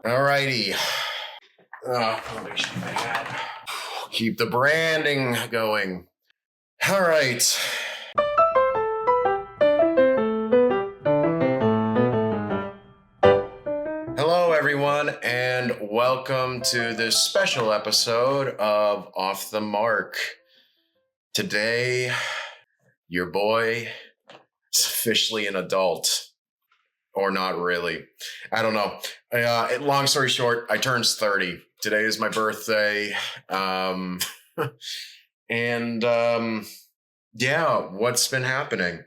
Alrighty. Let me shake my hat. Keep the branding going. All right. Hello, everyone, and welcome to this special episode of Off the Mark. Today, your boy is officially an adult. Or not really. I don't know. Long story short, I turned 30. Today is my birthday. Yeah, what's been happening?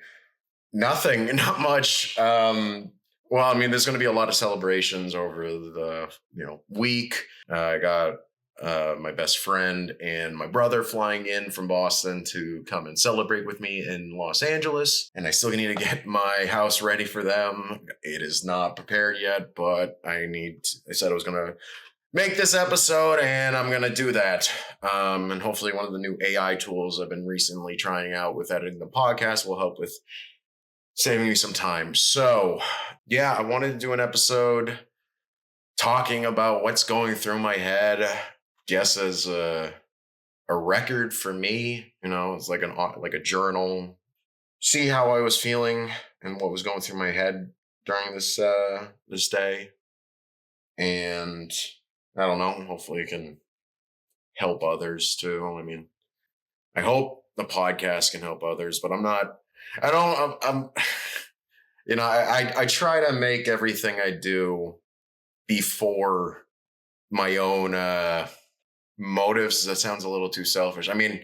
Nothing, not much. There's going to be a lot of celebrations over the week. I got my best friend and my brother flying in from Boston to come and celebrate with me in Los Angeles. And I still need to get my house ready for them. It is not prepared yet, but I said I was going to make this episode and I'm going to do that. And hopefully one of the new AI tools I've been recently trying out with editing the podcast will help with saving me some time. So yeah, I wanted to do an episode talking about what's going through my head. Guess as a record for me, it's like a journal. See how I was feeling and what was going through my head during this day, and I don't know. Hopefully, it can help others too. I mean, I hope the podcast can help others, but I try to make everything I do before my own motives. That sounds a little too selfish. I mean,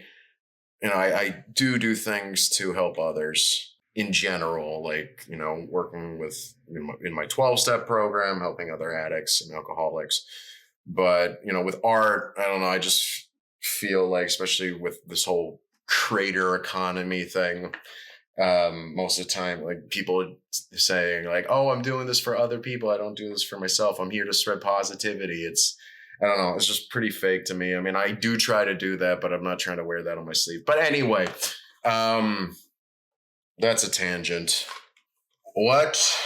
I do things to help others in general, like, working with in my 12-step program, helping other addicts and alcoholics. But, with art, I don't know, I just feel like, especially with this whole creator economy thing, most of the time, like, people are saying like, oh, I'm doing this for other people. I don't do this for myself. I'm here to spread positivity. I don't know. It's just pretty fake to me. I mean, I do try to do that, but I'm not trying to wear that on my sleeve. But anyway, that's a tangent. What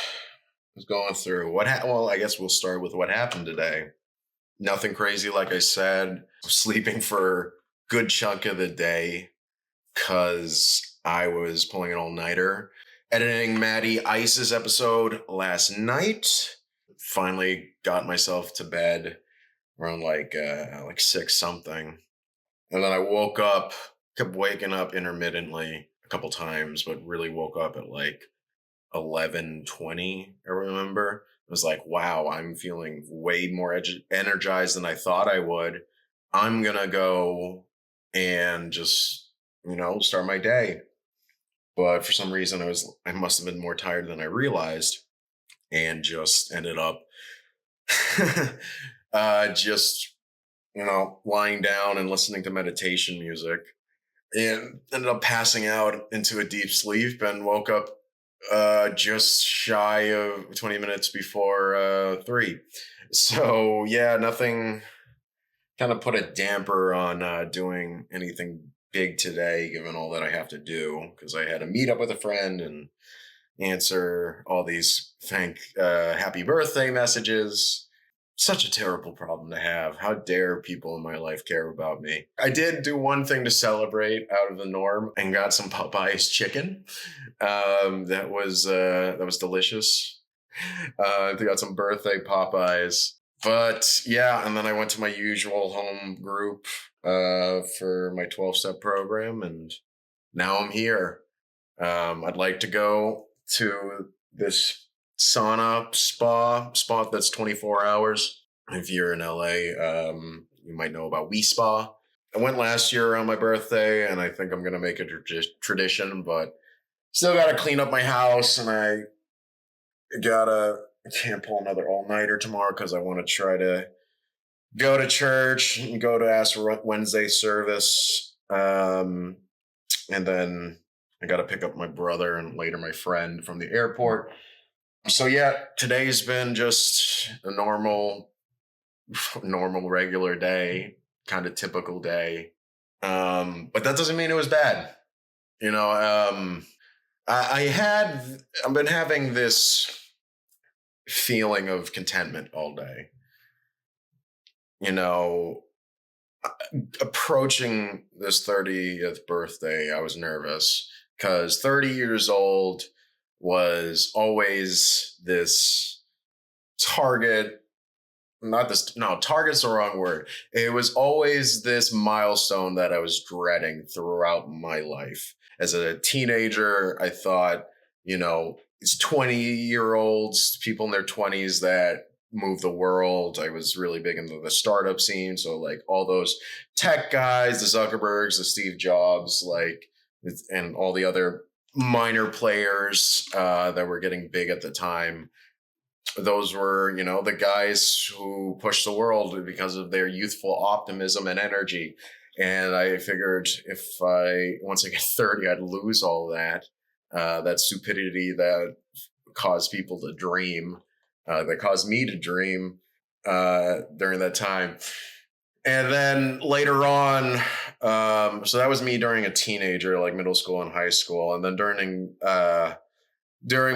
was going through? Well, I guess we'll start with what happened today. Nothing crazy, like I said. Sleeping for a good chunk of the day because I was pulling an all-nighter. Editing Maddie Ice's kept last night. Finally got myself to bed around like 6 something. And then I woke up, kept waking up intermittently a couple times, but really woke up at like 11:20, I remember. I was like, wow, I'm feeling way more energized than I thought I would. I'm going to go and just, start my day. But for some reason, I must have been more tired than I realized and just ended up lying down and listening to meditation music, and ended up passing out into a deep sleep and woke up just shy of 20 minutes before 3. So yeah, nothing kind of put a damper on doing anything big today, given all that I have to do, because I had to meet up with a friend and answer all these happy birthday messages. Such a terrible problem to have. How dare people in my life care about me? I did do one thing to celebrate out of the norm and got some Popeye's chicken. That was delicious. I got some birthday Popeyes. But yeah, and then I went to my usual home group for my 12-step program, and now I'm here. I'd like to go to this sauna spot that's 24 hours. If you're in LA, you might know about We Spa. I went last year around my birthday, and I think I'm going to make it a tradition, but still got to clean up my house, and I can't pull another all-nighter tomorrow because I want to try to go to church and go to Ash Wednesday service. And then I got to pick up my brother and later my friend from the airport. So yeah, today's been just a normal, regular day, kind of typical day. But that doesn't mean it was bad. I've been having this feeling of contentment all day. you know, approaching this 30th birthday, I was nervous because 30 years old was always this target. Not this, no, target's the wrong word. It was always this milestone that I was dreading throughout my life. As a teenager, I thought, it's 20-year-olds, people in their 20s that move the world. I was really big into the startup scene. So, like, all those tech guys, the Zuckerbergs, the Steve Jobs, like, and all the other minor players that were getting big at the time, those were, the guys who pushed the world because of their youthful optimism and energy. And I figured once I get 30, I'd lose all that, that stupidity that caused people to dream, that caused me to dream during that time. And then later on, so that was me during a teenager, like middle school and high school. And then during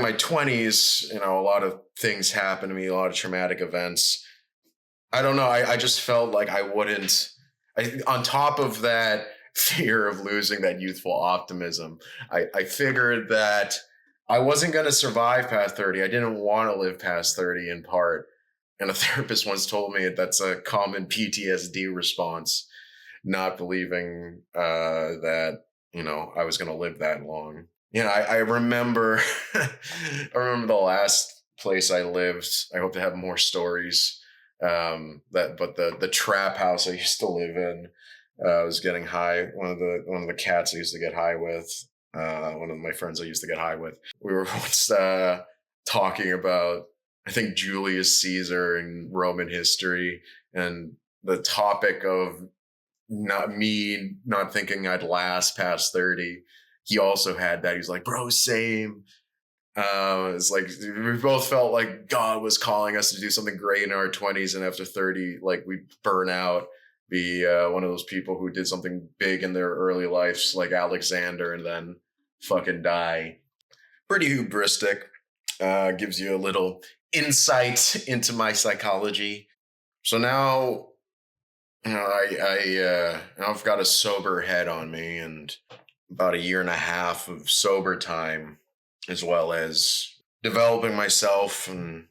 my 20s, a lot of things happened to me, a lot of traumatic events. I don't know. I just felt like I wouldn't, on top of that fear of losing that youthful optimism, I figured that I wasn't going to survive past 30. I didn't want to live past 30 in part. And a therapist once told me that's a common PTSD response, not believing that, I was going to live that long. I remember, I remember the last place I lived. I hope to have more stories. But the trap house I used to live in, I was getting high. One of the cats I used to get high with, one of my friends I used to get high with. We were once talking about, I think, Julius Caesar and Roman history, and the topic of not thinking I'd last past 30. He also had that. He's like, bro, same. It's like we both felt like God was calling us to do something great in our 20s, and after 30, like, we burn out, be one of those people who did something big in their early lives, like Alexander, and then fucking die. Pretty hubristic. Gives you a little insight into my psychology. So now, I've got a sober head on me, and about a year and a half of sober time, as well as developing myself and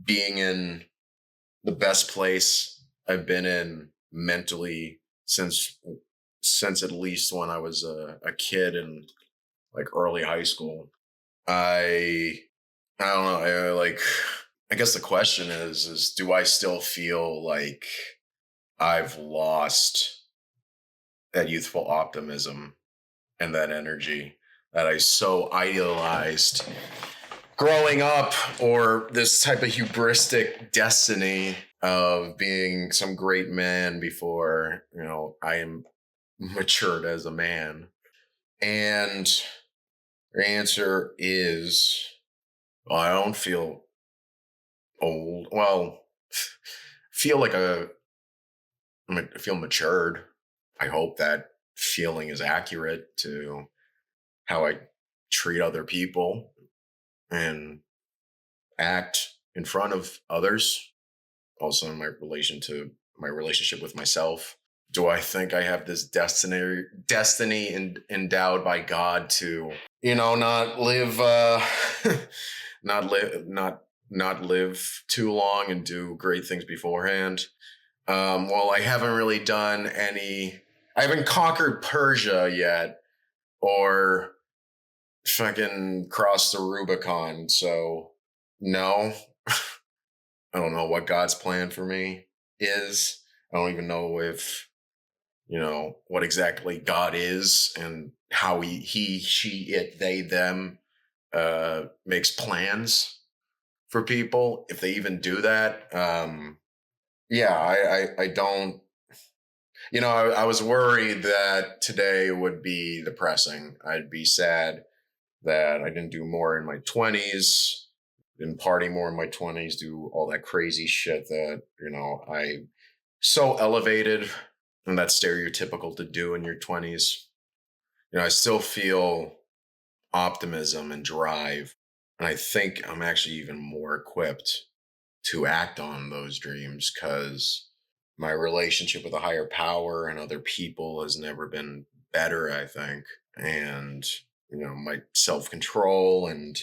being in the best place I've been in mentally since at least when I was a kid in, like, early high school. I don't know. I guess the question is do I still feel like I've lost that youthful optimism and that energy that I so idealized growing up, or this type of hubristic destiny of being some great man before, I am matured as a man? And your answer is, well, I don't feel old. Well, feel like I feel matured. I hope that feeling is accurate to how I treat other people and act in front of others. Also, in my relationship with myself. Do I think I have this destiny endowed by God to, not live, not live too long and do great things beforehand? Well, I haven't really done any. I haven't conquered Persia yet, or fucking crossed the Rubicon. So no, I don't know what God's plan for me is. I don't even know if, what exactly God is and how he, she, it, they, them makes plans for people, if they even do that. Yeah, I don't, I was worried that today would be depressing. I'd be sad that I didn't do more in my 20s, didn't party more in my 20s, do all that crazy shit that, I so elevated and that's stereotypical to do in your 20s. I still feel optimism and drive. And I think I'm actually even more equipped to act on those dreams because My relationship with a higher power and other people has never been better, I think. And, my self control and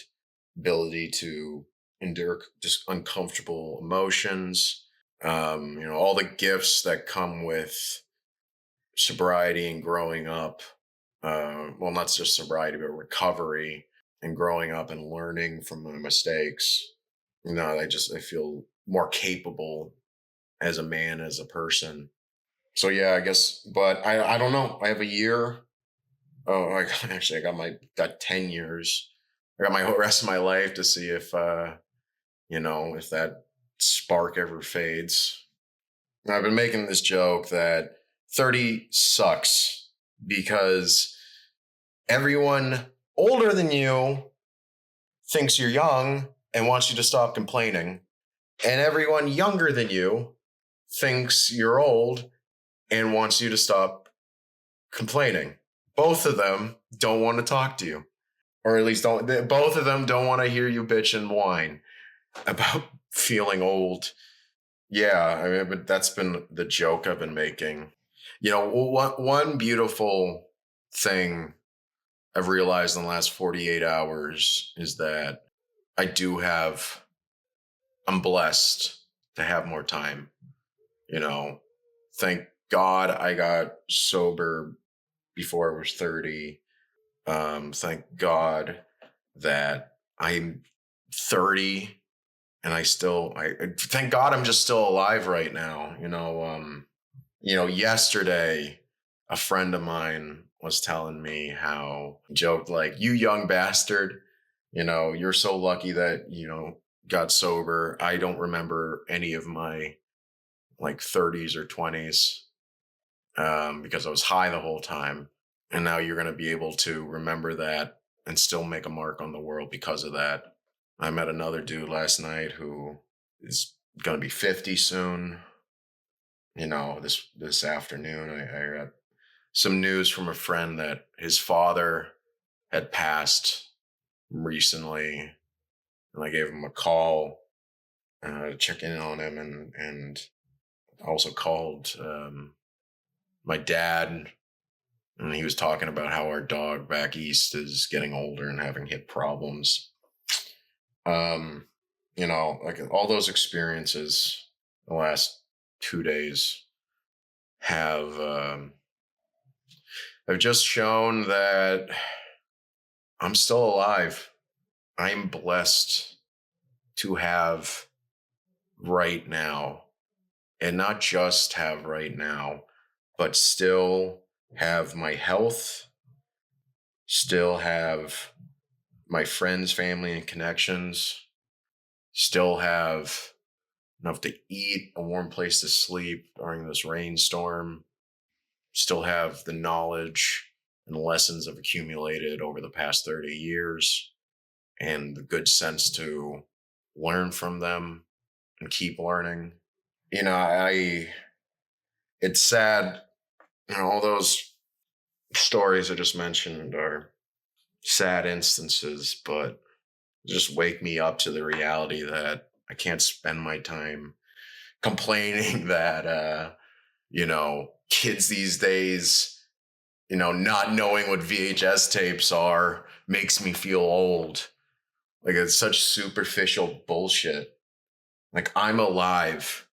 ability to endure just uncomfortable emotions, all the gifts that come with sobriety and growing up. Well, not just sobriety, but recovery and growing up and learning from my mistakes. I feel more capable as a man, as a person. So yeah, I guess, but I don't know. I have a year. Oh, actually, got 10 years. I got my whole rest of my life to see if that spark ever fades. And I've been making this joke that 30 sucks because everyone older than you thinks you're young and wants you to stop complaining, and everyone younger than you thinks you're old and wants you to stop complaining. Both of them don't want to talk to you, or at least both of them don't want to hear you bitch and whine about feeling old. Yeah, I mean, but that's been the joke I've been making. One beautiful thing I've realized in the last 48 hours is that I do have, I'm blessed to have more time. You know, thank God I got sober before I was 30. Thank God that I'm 30 and I thank God I'm just still alive right now. Yesterday a friend of mine was telling me how joked like, you young bastard, you're so lucky that, got sober. I don't remember any of my like 30s or 20s because I was high the whole time. And now you're going to be able to remember that and still make a mark on the world because of that. I met another dude last night who is going to be 50 soon. This afternoon, I got some news from a friend that his father had passed recently. And I gave him a call to check in on him, and also called my dad, and he was talking about how our dog back east is getting older and having hip problems. Like all those experiences the last 2 days have just shown that I'm still alive. I'm blessed to have right now, and not just have right now, but still have my health, still have my friends, family, and connections, still have enough to eat, a warm place to sleep during this rainstorm, still have the knowledge and lessons I've accumulated over the past 30 years and the good sense to learn from them and keep learning. It's sad, all those stories I just mentioned are sad instances, but just wake me up to the reality that I can't spend my time complaining that, kids these days, not knowing what VHS tapes are makes me feel old. Like, it's such superficial bullshit. Like, I'm alive.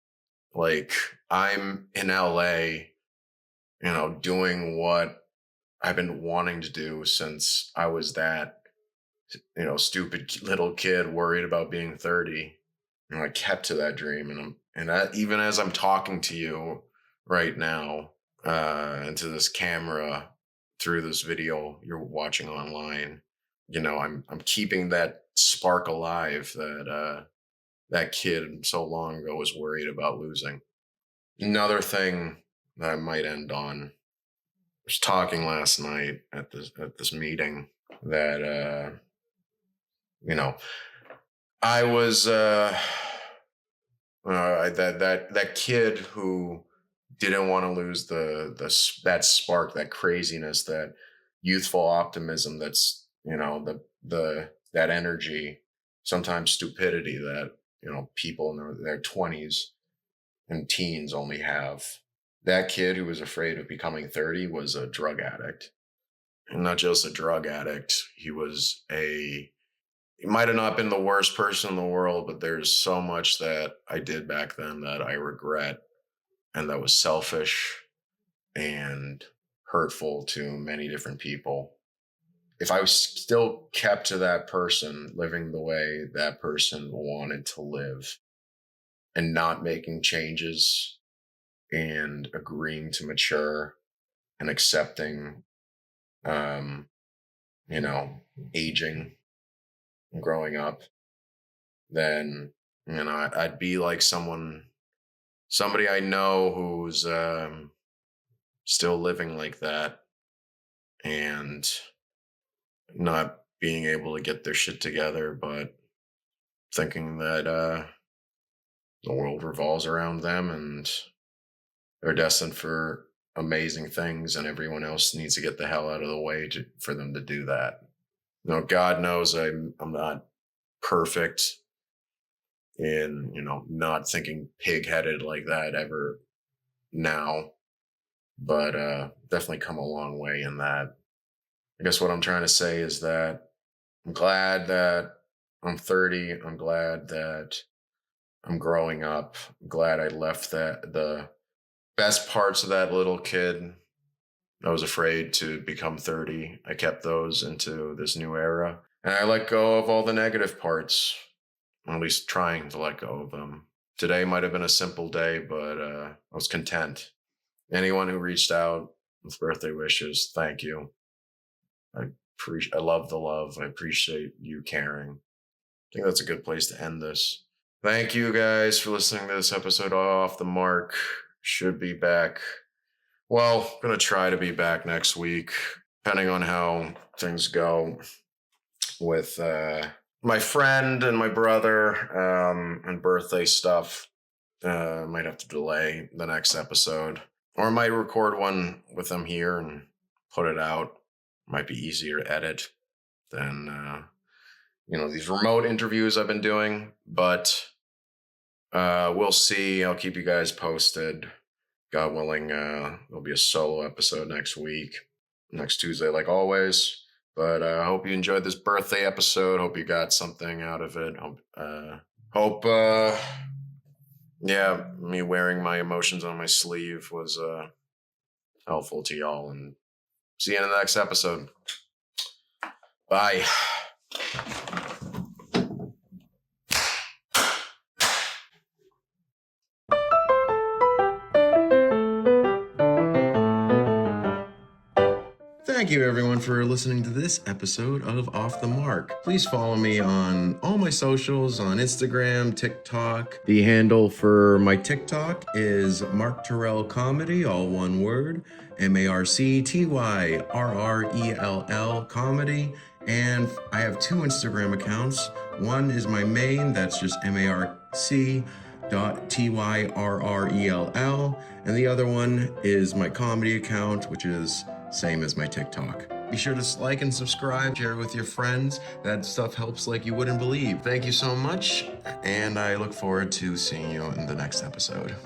Like, I'm in LA, doing what I've been wanting to do since I was that, stupid little kid worried about being 30. And I kept to that dream. Even as I'm talking to you right now, into this camera through this video you're watching online, I'm keeping that spark alive that that kid so long ago was worried about losing. Another thing that I might end on, I was talking last night at this meeting that you know I was that kid who didn't want to lose that spark, that craziness, that youthful optimism, that's that energy, sometimes stupidity that people in their 20s and teens only have. That kid who was afraid of becoming 30 was a drug addict. And not just a drug addict, he might have not been the worst person in the world, but there's so much that I did back then that I regret and that was selfish and hurtful to many different people. If I was still kept to that person, living the way that person wanted to live and not making changes and agreeing to mature and accepting, aging and growing up, then, I'd be like somebody I know who's still living like that and not being able to get their shit together, but thinking that the world revolves around them and they're destined for amazing things and everyone else needs to get the hell out of the way for them to do that. God knows I'm not perfect in, not thinking pig-headed like that ever now, but definitely come a long way in that. I guess what I'm trying to say is that I'm glad that I'm 30. I'm glad that I'm growing up. I'm glad I left the best parts of that little kid. I was afraid to become 30. I kept those into this new era. And I let go of all the negative parts, or at least trying to let go of them. Today might have been a simple day, but I was content. Anyone who reached out with birthday wishes, thank you. I love the love. I appreciate you caring. I think that's a good place to end this. Thank you guys for listening to this episode Off the Mark. Should be back. Well, gonna try to be back next week, depending on how things go with my friend and my brother and birthday stuff. Might have to delay the next episode, or I might record one with them here and put it out. Might be easier to edit than these remote interviews I've been doing, but we'll see. I'll keep you guys posted. God willing, there'll be a solo episode next week, next Tuesday, like always. But I hope you enjoyed this birthday episode. Hope you got something out of it. Hope me wearing my emotions on my sleeve was helpful to y'all. And see you in the next episode. Bye. Thank you, everyone, for listening to this episode of Off the Mark. Please follow me on all my socials on Instagram, TikTok. The handle for my TikTok is Marc Tyrrell Comedy, all one word, MarcTyrrell Comedy. And I have two Instagram accounts. One is my main, that's just MarC.Tyrrell, and the other one is my comedy account, which is same as my TikTok. Be sure to like and subscribe, share with your friends. That stuff helps like you wouldn't believe. Thank you so much, and I look forward to seeing you in the next episode.